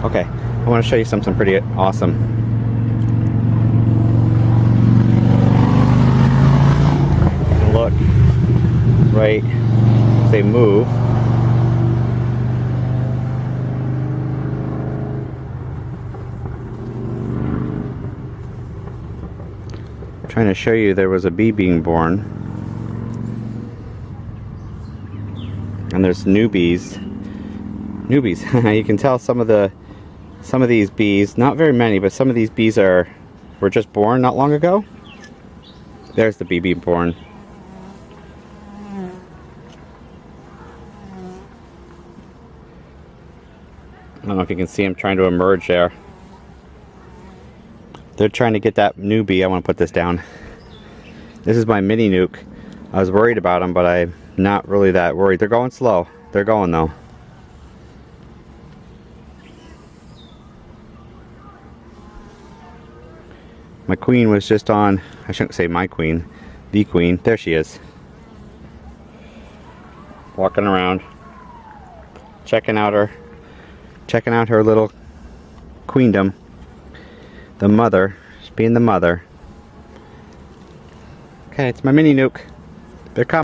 Okay, I want to show you something pretty awesome. Look, right, they move. I'm trying to show you there was a bee being born. And there's newbies. You can tell some of these bees, not very many, but some of these bees were just born not long ago. There's the bee being born. I don't know if you can see him trying to emerge there. They're trying to get that new bee. I want to put this down. This is my Mini-Nuc. I was worried about them, but I'm not really that worried. They're going slow. They're going though. My queen was just on, I shouldn't say my queen, the queen. There she is. Walking around, checking out her little queendom. The mother, she's being the mother. Okay, it's my Mini-Nuc. They're coming.